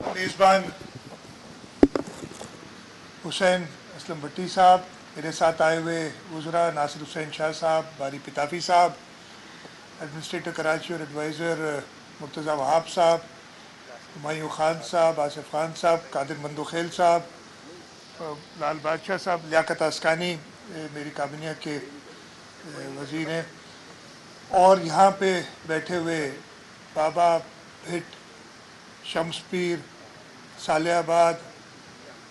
मेज़बान हुसैन असलम भट्टी साहब, मेरे साथ आए हुए वज़रा नासिर हुसैन शाह साहब, बारी पिताफी साहब, एडमिनिस्ट्रेटर कराची और एडवाइज़र मुर्तज़ा वहाब साहब, हुमायूं ख़ान साहब, आसिफ ख़ान साहब, कादिर मंदोखेल साहब, लाल बादशाह साहब, लियाकत अस्कानी मेरी काबिनिया के वज़ीर हैं, और यहाँ पे बैठे हुए बाबा भिट, शम्स पीर, सालियाबाद,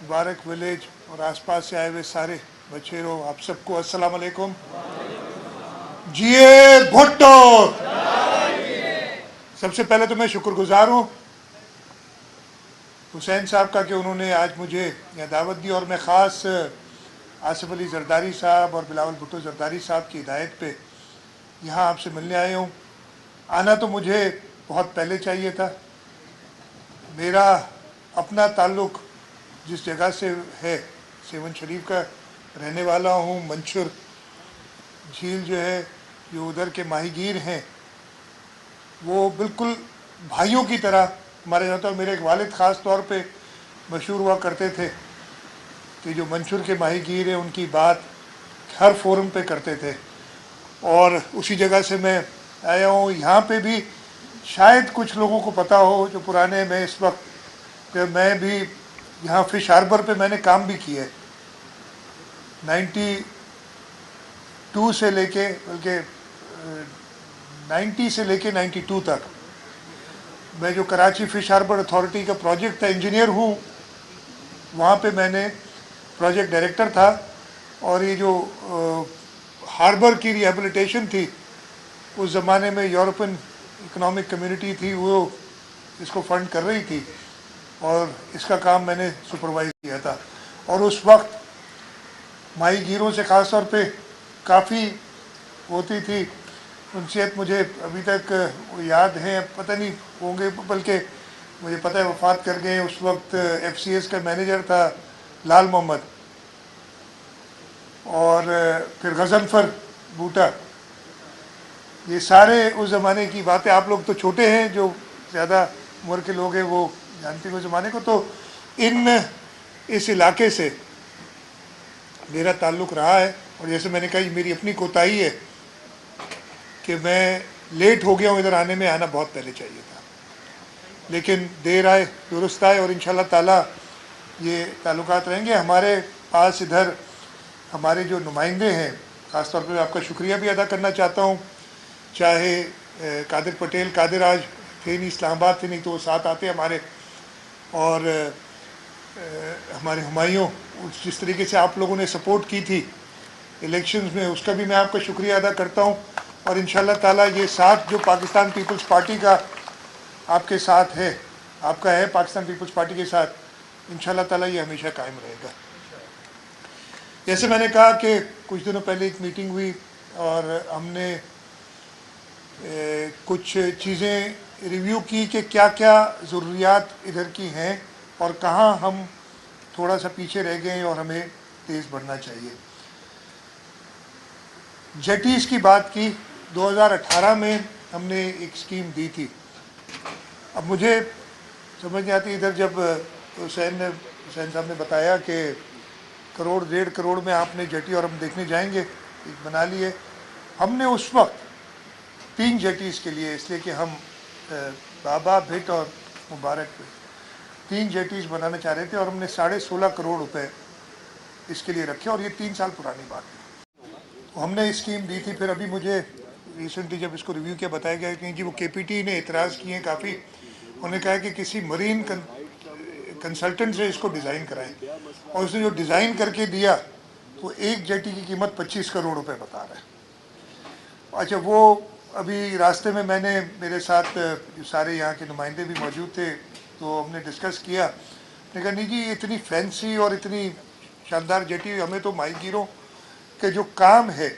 मुबारक विलेज और आसपास से आए हुए सारे बच्चेरों, आप सबको अस्सलाम वालेकुम। जिए भुट्टो। सबसे पहले तो मैं शुक्रगुजार हूँ हुसैन साहब का कि उन्होंने आज मुझे यहाँ दावत दी, और मैं ख़ास आसिफ अली जरदारी साहब और बिलावल भुट्टो जरदारी साहब की हिदायत पे यहाँ आपसे मिलने आया हूँ। आना तो मुझे बहुत पहले चाहिए था। मेरा अपना ताल्लुक़ जिस जगह से है, सेवन शरीफ का रहने वाला हूँ। मंशुर झील जो है, जो उधर के माहीगीर हैं, वो बिल्कुल भाइयों की तरह हमारे यहाँ। तो मेरे एक वालिद ख़ास तौर पे मशहूर हुआ करते थे कि जो मंशुर के माहीगीर हैं उनकी बात हर फोरम पे करते थे, और उसी जगह से मैं आया हूँ। यहाँ पे भी शायद कुछ लोगों को पता हो जो पुराने, मैं इस वक्त मैं भी यहाँ फिश हार्बर पे मैंने काम भी किया है 92 से लेके, बल्कि 90 से लेके 92 तक। मैं जो कराची फिश हार्बर अथॉरिटी का प्रोजेक्ट था, इंजीनियर हूँ, वहाँ पे मैंने प्रोजेक्ट डायरेक्टर था। और ये जो हार्बर की रिहेबिलिटेशन थी, उस ज़माने में यूरोपियन इकोनॉमिक कम्युनिटी थी, वो इसको फंड कर रही थी, और इसका काम मैंने सुपरवाइज किया था। और उस वक्त माहीगीरों से ख़ास तौर पे काफ़ी होती थी उनसीयत। मुझे अभी तक वो याद हैं, पता नहीं होंगे, बल्कि मुझे पता है वफ़ात कर गए। उस वक्त FCS का मैनेजर था लाल मोहम्मद, और फिर गज़नफ़र बूटा। ये सारे उस ज़माने की बातें, आप लोग तो छोटे हैं, जो ज़्यादा उम्र के लोग हैं वो जानते हैं उस ज़माने को। तो इस इलाके से मेरा ताल्लुक़ रहा है, और जैसे मैंने कहा, मेरी अपनी कोताही है कि मैं लेट हो गया हूँ इधर आने में। आना बहुत पहले चाहिए था, लेकिन देर आए दुरुस्त आए, और इंशाल्लाह ताला ये ताल्लुकात रहेंगे हमारे पास। इधर हमारे जो नुमाइंदे हैं, ख़ास तौर पर आपका शुक्रिया भी अदा करना चाहता हूँ, चाहे कादिर पटेल, कादिर आज थे नहीं, इस्लामाबाद थे, नहीं तो वो साथ आते हमारे, और हमारे हुमायूं, जिस तरीके से आप लोगों ने सपोर्ट की थी इलेक्शंस में, उसका भी मैं आपका शुक्रिया अदा करता हूँ। और इंशाल्लाह ताला ये साथ जो पाकिस्तान पीपल्स पार्टी का आपके साथ है, आपका है पाकिस्तान पीपल्स पार्टी के साथ, इंशाल्लाह ताला ये हमेशा कायम रहेगा। जैसे मैंने कहा कि कुछ दिनों पहले एक मीटिंग हुई, और हमने कुछ चीज़ें रिव्यू की कि क्या क्या ज़रूरियात इधर की हैं और कहाँ हम थोड़ा सा पीछे रह गए और हमें तेज़ बढ़ना चाहिए। जेटीज़ की बात की, 2018 में हमने एक स्कीम दी थी। अब मुझे समझ नहीं आती, इधर जब हुसैन साहब ने बताया कि करोड़ 1.5 करोड़ में आपने जेटी, और हम देखने जाएंगे, एक बना लिए। हमने उस वक्त 3 जेटीज़ के लिए, इसलिए कि हम बाबा भिट और मुबारक पे 3 जेटीज़ बनाना चाह रहे थे, और हमने 16.5 करोड़ रुपए इसके लिए रखे, और ये 3 साल पुरानी बात है। तो हमने स्कीम दी थी। फिर अभी मुझे रिसेंटली जब इसको रिव्यू किया, बताया गया कि जी वो KPT ने इतराज़ किए हैं काफ़ी। उन्होंने कहा कि किसी मरीन कंसल्टेंट से इसको डिज़ाइन कराएं, और उसने जो डिज़ाइन करके दिया तो एक जेटी की कीमत 25 करोड़ रुपए बता रहा है। अच्छा, वो अभी रास्ते में मैंने, मेरे साथ जो सारे यहाँ के नुमाइंदे भी मौजूद थे, तो हमने डिस्कस किया। मैंने कहा नहीं जी, इतनी फैंसी और इतनी शानदार जेटी, हमें तो माहीगीरों के जो काम है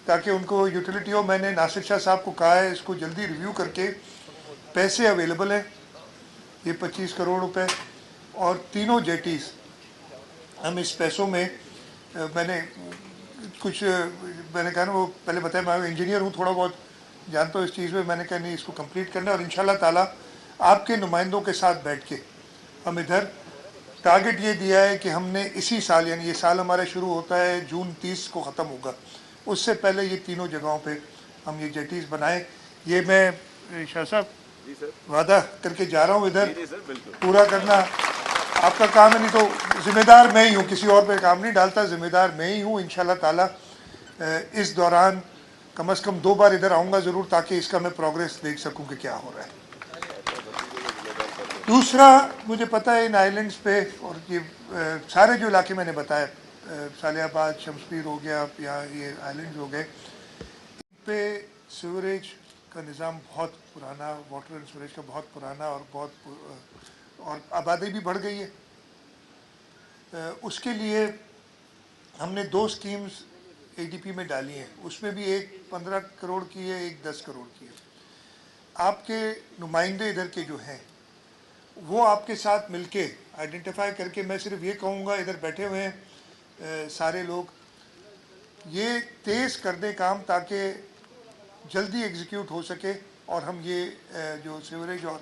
ताकि उनको यूटिलिटी हो। मैंने नासिर शाह साहब को कहा है इसको जल्दी रिव्यू करके, पैसे अवेलेबल हैं, ये 25 करोड़ रुपए और तीनों जेटीज़ हम इस पैसों में, मैंने कहा ना, वो पहले बताया मैं इंजीनियर हूँ, थोड़ा बहुत जानता हूँ इस चीज़ में। मैंने कहा नहीं, इसको कंप्लीट करना है, और इंशाल्लाह ताला آپ کے نمائندوں کے ساتھ بیٹھ کے ہم ادھر ٹارگٹ یہ دیا ہے کہ ہم نے اسی سال، یعنی یہ سال ہمارا شروع ہوتا ہے جون 30 کو ختم ہوگا، اس سے پہلے یہ تینوں جگہوں پہ ہم یہ جیٹیز بنائیں. یہ میں شاہ صاحب وعدہ کر کے جا رہا ہوں ادھر پورا کرنا آپ کا کام ہے. نہیں تو ذمہ دار میں ہی ہوں، کسی اور پہ کام نہیں ڈالتا، ذمہ دار میں ہی ہوں. انشاءاللہ تعالیٰ اس دوران کم از کم 2 بار ادھر آؤں گا ضرور، تاکہ اس کا میں پروگریس دیکھ سکوں کہ کیا ہو رہا ہے. دوسرا مجھے پتہ ہے ان آئیلینڈز پہ، اور یہ سارے جو علاقے میں نے بتایا، صالح آباد، شمس پیر ہو گیا یا یہ آئیلینڈز ہو گئے، ان پہ سیوریج کا نظام بہت پرانا، واٹر اینڈ سیوریج کا بہت پرانا اور آبادی بھی بڑھ گئی ہے. اس کے لیے ہم نے 2 اسکیمز اے ڈی پی میں ڈالی ہیں. اس میں بھی ایک 15 کروڑ کی ہے، ایک 10 کروڑ کی ہے. آپ کے نمائندے ادھر کے جو ہیں وہ آپ کے ساتھ مل کے آئیڈینٹیفائی کر کے، میں صرف یہ کہوں گا ادھر بیٹھے ہوئے ہیں سارے لوگ، یہ تیز کر دیں کام تاکہ جلدی ایگزیکیوٹ ہو سکے اور ہم یہ جو سیوریج اور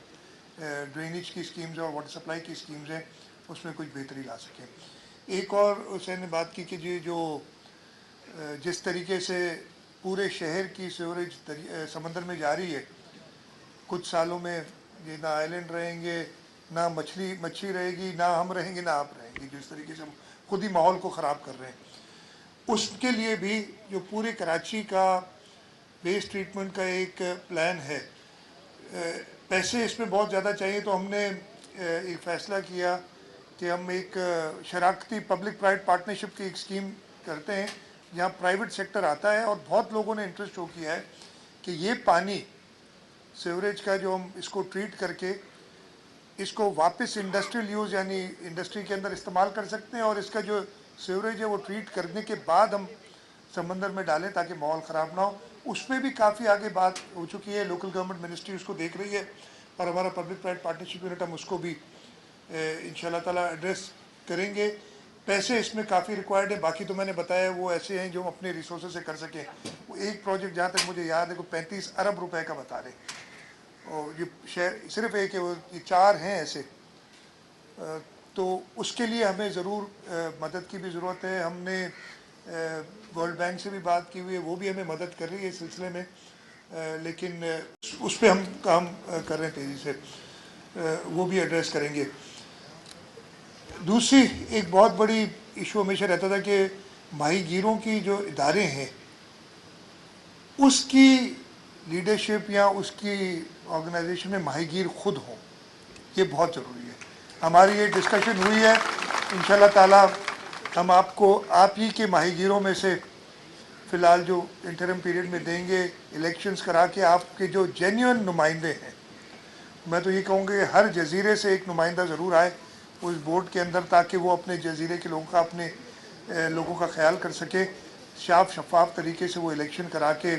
ڈرینیج کی اسکیمز اور واٹر سپلائی کی اسکیمز ہیں اس میں کچھ بہتری لا سکیں. ایک اور حسین نے بات کی کہ جو جس طریقے سے پورے شہر کی سیوریج سمندر میں جاری ہے، کچھ سالوں میں یہ نہ آئیلینڈ رہیں گے، نہ مچھلی رہے گی، نہ ہم رہیں گے، نہ آپ رہیں گے. جس طریقے سے ہم خود ہی ماحول کو خراب کر رہے ہیں، اس کے لیے بھی جو پورے کراچی کا ویسٹ ٹریٹمنٹ کا ایک پلان ہے. پیسے اس میں بہت زیادہ چاہیے، تو ہم نے ایک فیصلہ کیا کہ ہم ایک شراکتی پبلک پرائیویٹ پارٹنرشپ کی ایک اسکیم کرتے ہیں، جہاں پرائیویٹ سیکٹر آتا ہے، اور بہت لوگوں نے انٹرسٹ شو کیا ہے کہ یہ پانی سیوریج کا جو ہم اس کو ٹریٹ کر کے اس کو واپس انڈسٹریل یوز، یعنی انڈسٹری کے اندر استعمال کر سکتے ہیں، اور اس کا جو سیوریج ہے وہ ٹریٹ کرنے کے بعد ہم سمندر میں ڈالیں تاکہ ماحول خراب نہ ہو. اس میں بھی کافی آگے بات ہو چکی ہے، لوکل گورنمنٹ منسٹری اس کو دیکھ رہی ہے، اور ہمارا پبلک پرائیویٹ پارٹنرشپ یونٹ ہم اس کو بھی انشاءاللہ تعالیٰ ایڈریس کریں گے. پیسے اس میں کافی ریکوائرڈ ہیں، باقی تو میں نے بتایا وہ ایسے ہیں جو ہم اپنے ریسورسز سے کر سکیں. وہ ایک پروجیکٹ جہاں تک مجھے یاد ہے وہ 35 ارب روپے کا بتا رہے، اور یہ شہر صرف ایک ہے، یہ 4 ہیں ایسے. تو اس کے لیے ہمیں ضرور مدد کی بھی ضرورت ہے. ہم نے ورلڈ بینک سے بھی بات کی ہوئی ہے، وہ بھی ہمیں مدد کر رہی ہے اس سلسلے میں، لیکن اس پہ ہم کام کر رہے ہیں تیزی سے، وہ بھی ایڈریس کریں گے. دوسری ایک بہت بڑی ایشو ہمیشہ رہتا تھا کہ ماہی گیروں کی جو ادارے ہیں اس کی لیڈرشپ یا اس کی آرگنائزیشن میں ماہی گیر خود ہوں، یہ بہت ضروری ہے. ہماری یہ ڈسکشن ہوئی ہے، انشاءاللہ تعالیٰ ہم آپ کو آپ ہی کے ماہی گیروں میں سے فی الحال جو انٹرم پیریڈ میں دیں گے، الیکشنز کرا کے آپ کے جو جینیون نمائندے ہیں، میں تو یہ کہوں گا کہ ہر جزیرے سے ایک نمائندہ ضرور آئے اس بورڈ کے اندر، تاکہ وہ اپنے جزیرے کے لوگوں کا اپنے لوگوں کا خیال کر سکے. شفاف طریقے سے وہ الیکشن کرا کے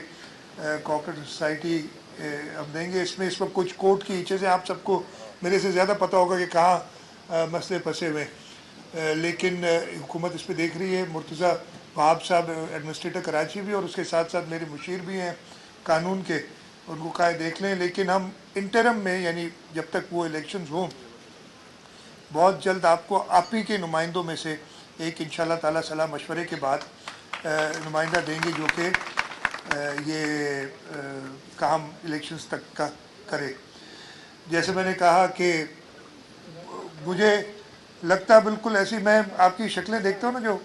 کوآپریٹو سوسائٹی ہم دیں گے. اس میں اس وقت کچھ کورٹ کی چیزیں آپ سب کو میرے سے زیادہ پتہ ہوگا کہ کہاں مسئلے پھنسے ہوئے ہیں، لیکن حکومت اس پہ دیکھ رہی ہے. مرتضیٰ وہاب صاحب ایڈمنسٹریٹر کراچی بھی، اور اس کے ساتھ ساتھ میرے مشیر بھی ہیں قانون کے، ان کو کہا دیکھ لیں. لیکن ہم انٹرم میں، یعنی جب تک وہ الیکشنز ہوں، بہت جلد آپ کو آپ ہی کے نمائندوں میں سے ایک انشاءاللہ تعالیٰ صلاح مشورے کے بعد نمائندہ دیں گے، جو کہ یہ کام الیکشنز تک کا کرے. جیسے میں نے کہا کہ مجھے لگتا بالکل ایسی، میں آپ کی شکلیں دیکھتا ہوں نا جو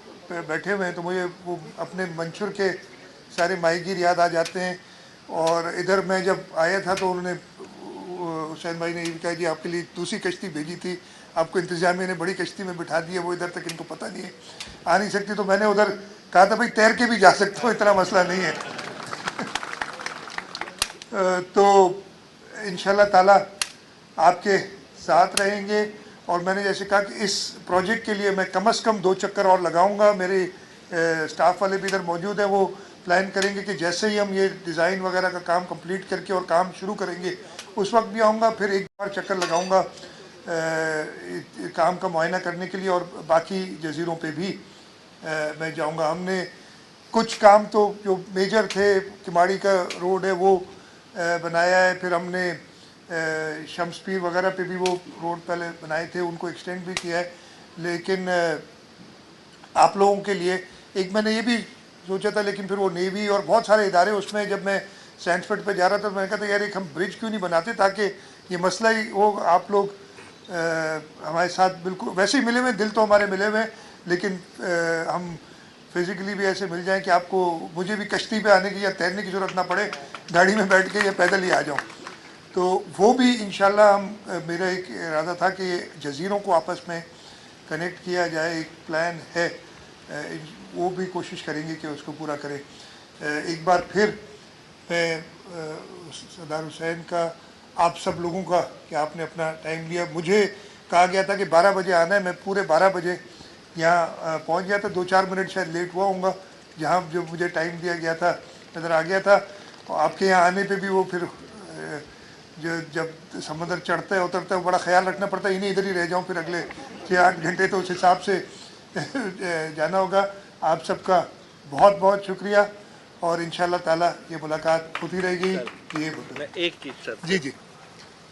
بیٹھے ہوئے ہیں، تو مجھے وہ اپنے منشور کے سارے ماہی گیر یاد آ جاتے ہیں. اور ادھر میں جب آیا تھا تو انہوں نے حسین بھائی نے یہ کہا جی آپ کے لیے دوسری کشتی بھیجی تھی، آپ کو انتظامیہ نے بڑی کشتی میں بٹھا دی ہے، وہ ادھر تک ان کو پتہ نہیں ہے، آ نہیں سکتی. تو میں نے ادھر کہا تھا بھائی تیر کے بھی جا سکتا ہوں، اتنا مسئلہ نہیں ہے. تو انشاءاللہ تعالیٰ آپ کے ساتھ رہیں گے. اور میں نے جیسے کہا کہ اس پروجیکٹ کے لیے میں کم از کم 2 چکر اور لگاؤں گا. میرے اسٹاف والے بھی ادھر موجود ہیں، وہ پلان کریں گے کہ جیسے ہی ہم یہ ڈیزائن وغیرہ کا کام کمپلیٹ کر کے اور کام شروع کریں گے، اس وقت بھی آؤں گا، پھر ایک بار چکر لگاؤں گا کام کا معائنہ کرنے کے لیے، اور باقی جزیروں پہ بھی میں جاؤں گا. ہم نے کچھ کام تو جو میجر تھے، کماڑی کا روڈ ہے وہ بنایا ہے، پھر ہم نے शम्स पीर वगैरह पे भी वो रोड पहले बनाए थे, उनको एक्सटेंड भी किया है। लेकिन आप लोगों के लिए एक मैंने ये भी सोचा था, लेकिन फिर वो नेवी और बहुत सारे इदारे, उसमें जब मैं सैंडफर्ड पे जा रहा था तो मैंने कहा था यार एक हम ब्रिज क्यों नहीं बनाते ताकि ये मसला ही हो। आप लोग हमारे साथ बिल्कुल वैसे ही मिले हुए, दिल तो हमारे मिले हुए, लेकिन हम फिज़िकली भी ऐसे मिल जाएं कि आपको मुझे भी कश्ती पे आने की या तैरने की ज़रूरत ना पड़े, गाड़ी में बैठ के या पैदल ही आ जाऊं। तो वो भी इंशाल्लाह हम मेरा एक इरादा था कि जज़ीरों को आपस में कनेक्ट किया जाए, एक प्लान है, वो भी कोशिश करेंगे कि उसको पूरा करें। एक बार फिर मैं सरदार हुसैन का, आप सब लोगों का कि आपने अपना टाइम लिया। मुझे कहा गया था कि 12 बजे आना है, मैं पूरे 12 बजे यहाँ पहुँच गया था, 2-4 मिनट शायद लेट हुआ हूँगा। जहाँ जो मुझे टाइम दिया गया था नज़र आ गया था। और आपके यहाँ आने पे भी वो फिर जो जब समुद्र चढ़ता है उतरता है बड़ा ख्याल रखना पड़ता है, इन्हें इधर ही रह जाऊँ फिर अगले 6-8 घंटे, तो उस हिसाब से जाना होगा। आप सबका बहुत बहुत शुक्रिया और इंशाल्लाह ताला ये मुलाकात होती रहेगी। ये एक चीज़ सर, जी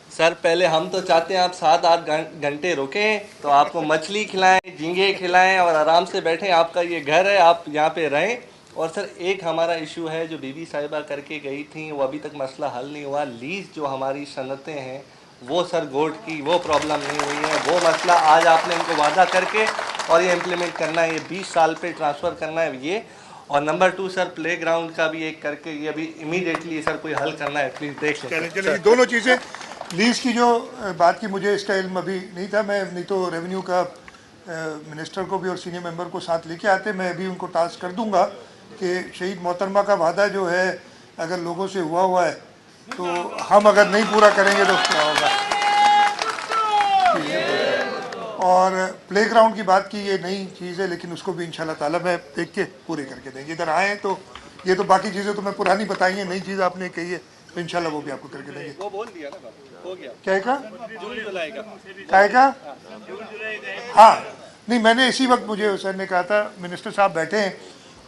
सर पहले हम तो चाहते हैं आप 7-8 घंटे रुकें, तो आपको मछली खिलाएं, झींगे खिलाएं और आराम से बैठें। आपका ये घर है, आप यहाँ पे रहें। और सर एक हमारा इशू है जो बीबी साहिबा करके गई थी, वो अभी तक मसला हल नहीं हुआ। लीज जो हमारी सनतें हैं वो सर गोट की, वो प्रॉब्लम नहीं हुई है। वो मसला आज आपने इनको वादा करके और ये इम्प्लीमेंट करना है, ये 20 साल पे ट्रांसफ़र करना है ये। और नंबर 2 सर प्ले ग्राउंड का भी एक करके ये अभी इमीडिएटली सर कोई हल करना है, प्लीज़ देख लें। चलिए दोनों चीज़ें, लीज की जो बात की मुझे इसका इल्म अभी नहीं था, मैं नहीं तो रेवेन्यू का मिनिस्टर को भी और सीनियर मेंबर को साथ लेके आते। मैं भी उनको टास्क कर दूंगा कि शहीद मोहतरमा का वादा जो है अगर लोगों से हुआ है तो हम अगर नहीं पूरा करेंगे तो क्या होगा। और प्ले ग्राउंड की बात की, ये नई चीज़ है लेकिन उसको भी इंशाल्लाह ताला मैं देख के पूरे करके देंगे। इधर आए तो ये तो बाकी चीज़ें तो मैं पुरानी बताई हैं, नई चीज़ आपने कही है तो इंशाल्लाह वो भी आपको करके देंगे। वो बोल दिया ना बाबू, हो गया। क्या का जुलाई का हाँ नहीं, मैंने इसी वक्त मुझे हुसैन ने कहा था, मिनिस्टर साहब बैठे हैं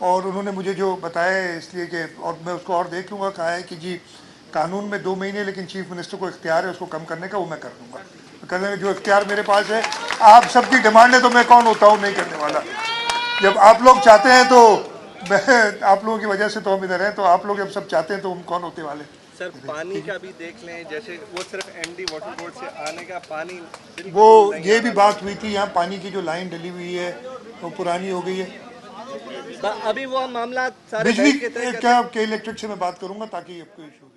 और उन्होंने मुझे जो बताया है इसलिए कि, और मैं उसको और देख लूँगा, कहा है कि जी कानून में 2 महीने लेकिन चीफ मिनिस्टर को इख्तियार है उसको कम करने का, वो मैं कर दूँगा। करने जो इख्तियार मेरे पास है, आप सबकी डिमांड है तो मैं कौन होता हूँ नहीं करने वाला। जब आप लोग चाहते हैं तो मैं, आप लोगों की वजह से तो हम इधर हैं, तो आप लोग जब सब चाहते हैं तो हम कौन होते वाले। सर पानी का भी देख लें, जैसे वो सिर्फ एमडी वाटर बोर्ड से आने का पानी, वो ये भी बात हुई थी, यहाँ पानी की जो लाइन डली हुई है वो पुरानी हो गई है। अभी वो मामला सारे बिजली क्या इलेक्ट्रिक से मैं बात करूंगा ताकि आपको इशू